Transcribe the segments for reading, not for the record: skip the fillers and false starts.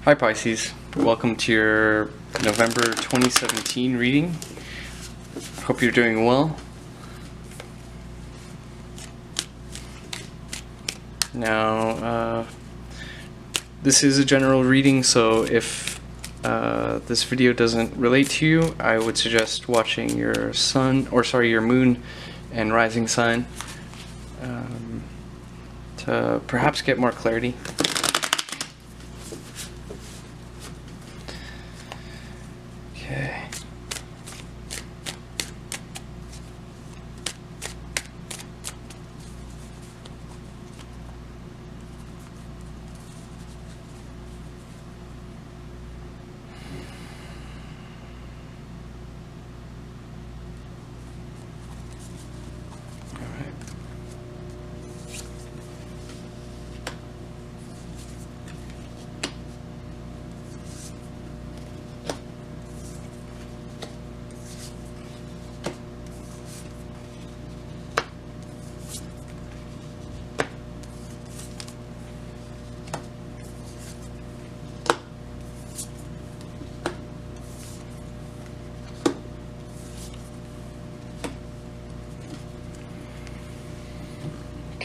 Hi Pisces, welcome to your November 2017 reading. Hope you're doing well. Now, this is a general reading, so if this video doesn't relate to you, I would suggest watching your your moon and rising sign to perhaps get more clarity. Okay.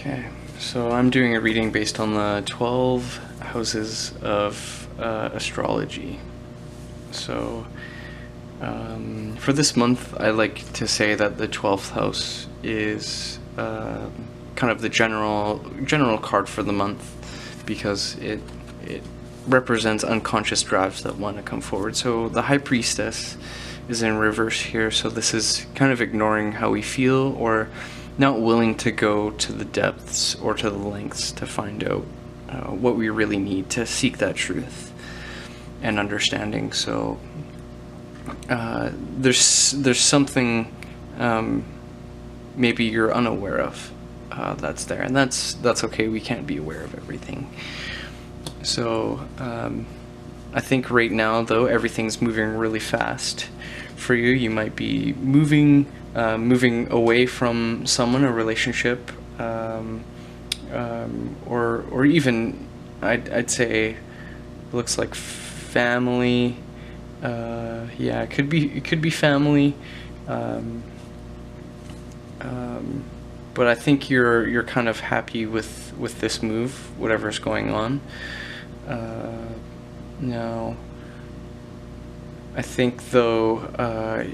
Okay, so I'm doing a reading based on the 12 houses of astrology. So for this month, I like to say that the 12th house is kind of the general card for the month, because it represents unconscious drives that want to come forward. So the High Priestess is in reverse here, so this is kind of ignoring how we feel, or not willing to go to the depths or to the lengths to find out what we really need to seek that truth and understanding. So there's something maybe you're unaware of that's there, and that's okay. We can't be aware of everything. So I think right now, though, everything's moving really fast for you. You might be moving away from someone, a relationship, or even I'd say it looks like family. Yeah, it could be family. But I think you're kind of happy with this move, whatever's going on. Now, I think though,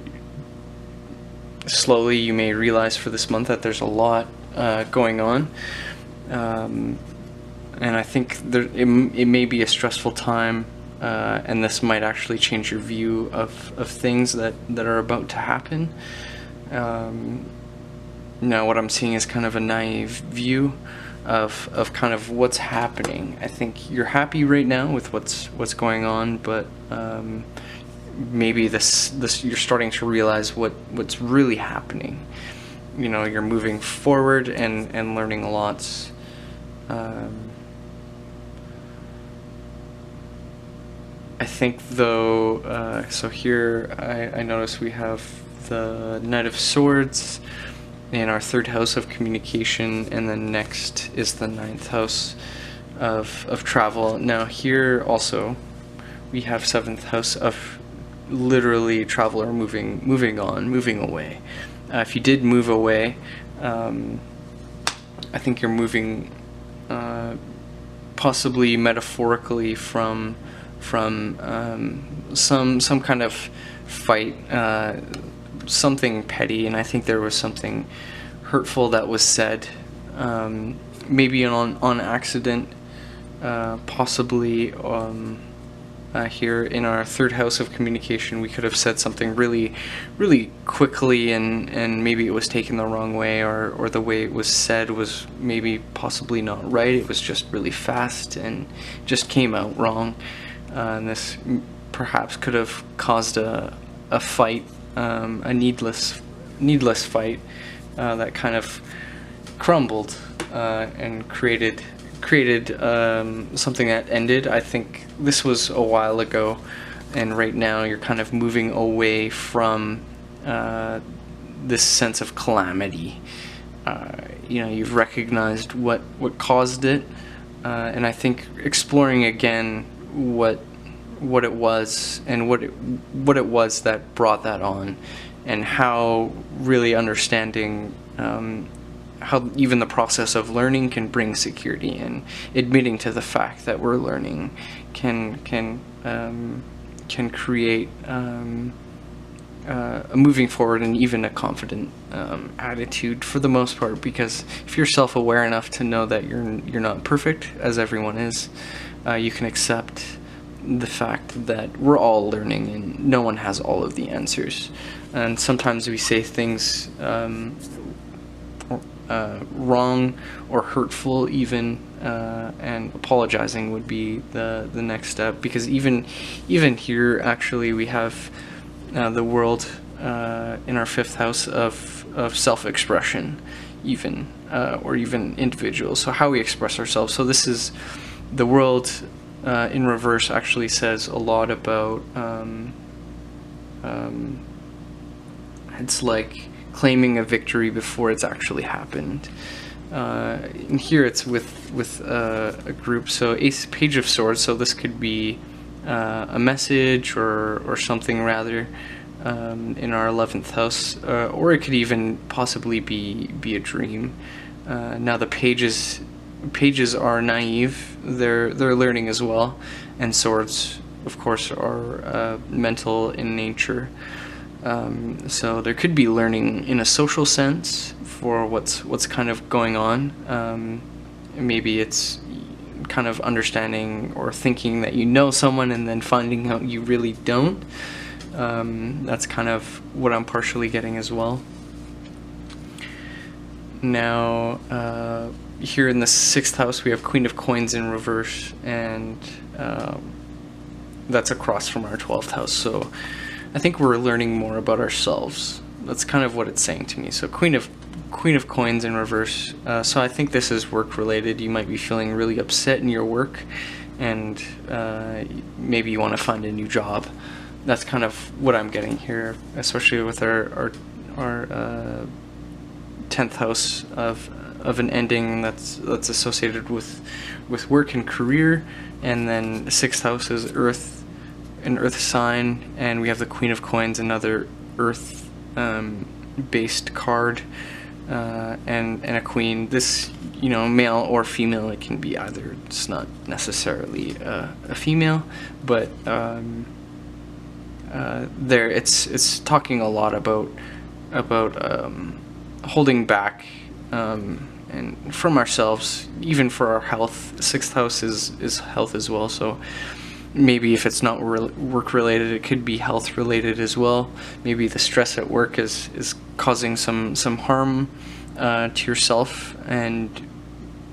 slowly you may realize for this month that there's a lot going on, and I think it may be a stressful time, and this might actually change your view of things that are about to happen. Now what I'm seeing is kind of a naive view of kind of what's happening. I think you're happy right now with what's going on, but maybe this you're starting to realize what's really happening. You know, you're moving forward and learning a lot. I think though, so here I notice we have the Knight of Swords in our 3rd house of communication, and then next is the 9th house of travel. Now here also we have 7th house of literally travel, or moving on, moving away. If you did move away, I think you're moving possibly metaphorically from some kind of fight, something petty, and I think there was something hurtful that was said, maybe on accident, possibly. Here in our 3rd house of communication, we could have said something really quickly, and maybe it was taken the wrong way, or the way it was said was maybe possibly not right. It was just really fast and just came out wrong, and this perhaps could have caused a fight, a needless fight that kind of crumbled and created something that ended. I think this was a while ago, and right now you're kind of moving away from this sense of calamity. You know, you've recognized what caused it, and I think exploring again what what it was and what it was that brought that on, and how really understanding how even the process of learning can bring security, and admitting to the fact that we're learning can create a moving forward and even a confident attitude for the most part, because if you're self-aware enough to know that you're not perfect, as everyone is, you can accept the fact that we're all learning and no one has all of the answers. And sometimes we say things wrong or hurtful even, and apologizing would be the next step, because even here actually we have the world in our 5th house of self-expression, even or even individuals, so how we express ourselves. So this is the world in reverse actually says a lot about it's like claiming a victory before it's actually happened. And here it's with a group. So Page of Swords. So this could be a message or something rather in our 11th house, or it could even possibly be a dream. Now the pages are naive. They're learning as well, and swords, of course, are mental in nature. So there could be learning in a social sense for what's kind of going on. Maybe it's kind of understanding or thinking that you know someone and then finding out you really don't. That's kind of what I'm partially getting as well. Now, here in the 6th house we have Queen of Coins in reverse, and that's across from our 12th house. So I think we're learning more about ourselves. That's kind of what it's saying to me. So Queen of Coins in reverse. So I think this is work related. You might be feeling really upset in your work, and maybe you want to find a new job. That's kind of what I'm getting here, especially with our 10th house of an ending that's associated with work and career, and then 6th house is Earth, an Earth sign, and we have the Queen of Coins, another Earth based card, and a queen. This, male or female, it can be either. It's not necessarily a female, but there it's talking a lot about holding back and from ourselves, even for our health. 6th house is health as well, so maybe if it's not work related, it could be health related as well. Maybe the stress at work is causing some harm to yourself, and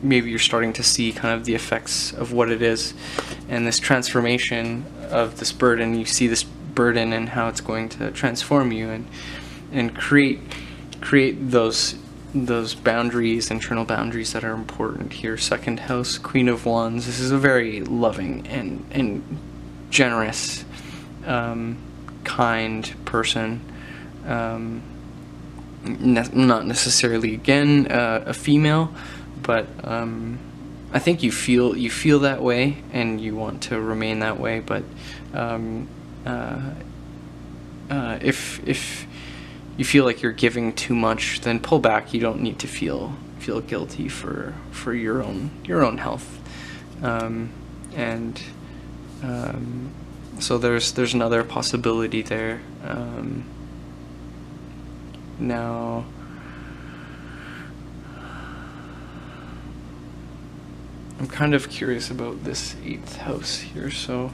maybe you're starting to see kind of the effects of what it is, and this transformation of this burden. You see this burden and how it's going to transform you and create those boundaries, internal boundaries that are important here. 2nd house, Queen of Wands. This is a very loving and generous, kind person. Not necessarily again a female, but I think you feel that way and you want to remain that way. But if you feel like you're giving too much, then pull back. You don't need to feel guilty for your own health, and so there's another possibility there. Now, I'm kind of curious about this 8th house here. So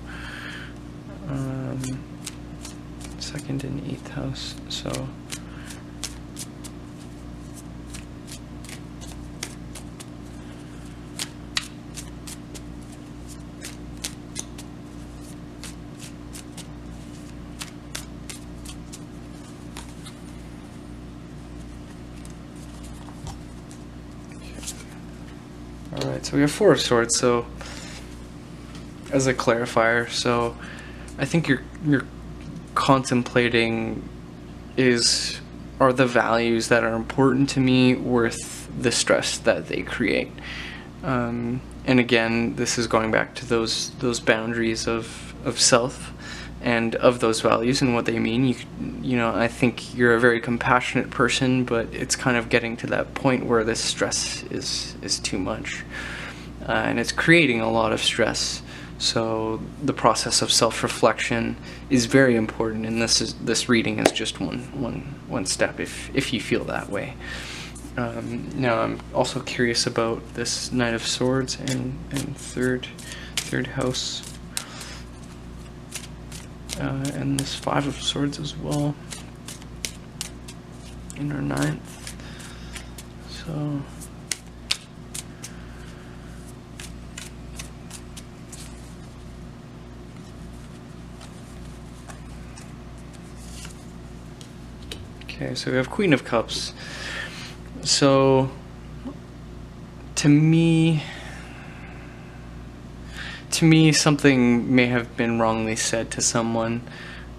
2nd and 8th house. So alright, so we have 4 of Swords. So as a clarifier, so I think you're contemplating are the values that are important to me worth the stress that they create, and again, this is going back to those boundaries of of self and of those values and what they mean. You know, I think you're a very compassionate person, but it's kind of getting to that point where this stress is too much, and it's creating a lot of stress. So the process of self-reflection is very important, and this reading is just one step if you feel that way. Now I'm also curious about this Knight of Swords and third house. And this Five of Swords as well in our 9th. So okay, so we have Queen of Cups. So to me something may have been wrongly said to someone.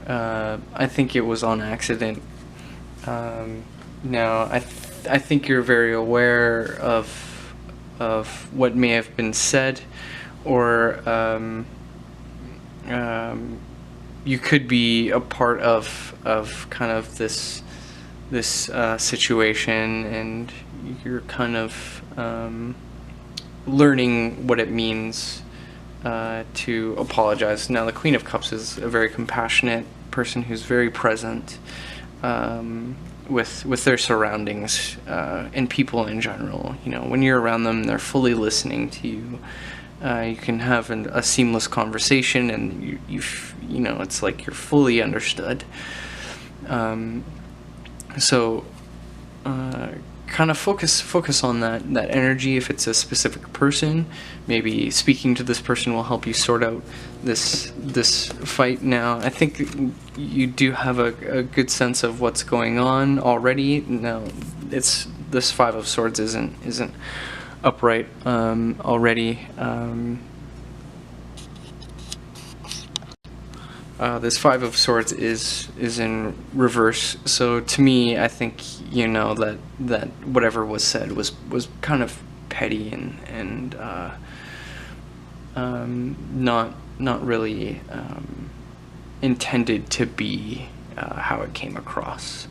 I think it was on accident. Now I think you're very aware of what may have been said, or you could be a part of kind of this situation, and you're kind of learning what it means to apologize. Now the Queen of Cups is a very compassionate person who's very present with their surroundings and people in general. You know, when you're around them, they're fully listening to you. You can have a seamless conversation, and you know, it's like you're fully understood. So kind of focus on that energy. If it's a specific person, maybe speaking to this person will help you sort out this fight. Now I think you do have a good sense of what's going on already. Now it's this Five of Swords isn't upright already. This Five of Swords is in reverse, so to me, I think, you know, that whatever was said was kind of petty and not really intended to be how it came across.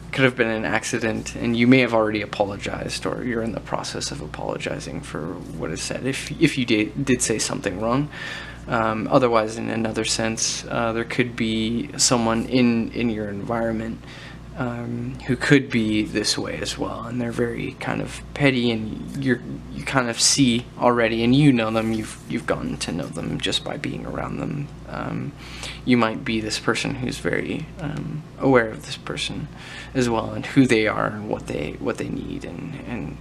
It could have been an accident, and you may have already apologized, or you're in the process of apologizing for what is said if you did say something wrong. Otherwise, in another sense, there could be someone in your environment who could be this way as well, and they're very kind of petty, and you kind of see already, and you know them. You've gotten to know them just by being around them. You might be this person who's very aware of this person as well, and who they are, and what they need, and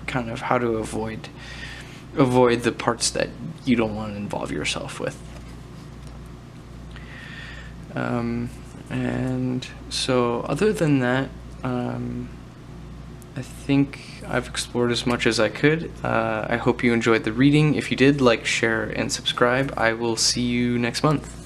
kind of how to avoid the parts that you don't want to involve yourself with. And so other than that, I think I've explored as much as I could. I hope you enjoyed the reading. If you did, like, share, and subscribe. I will see you next month.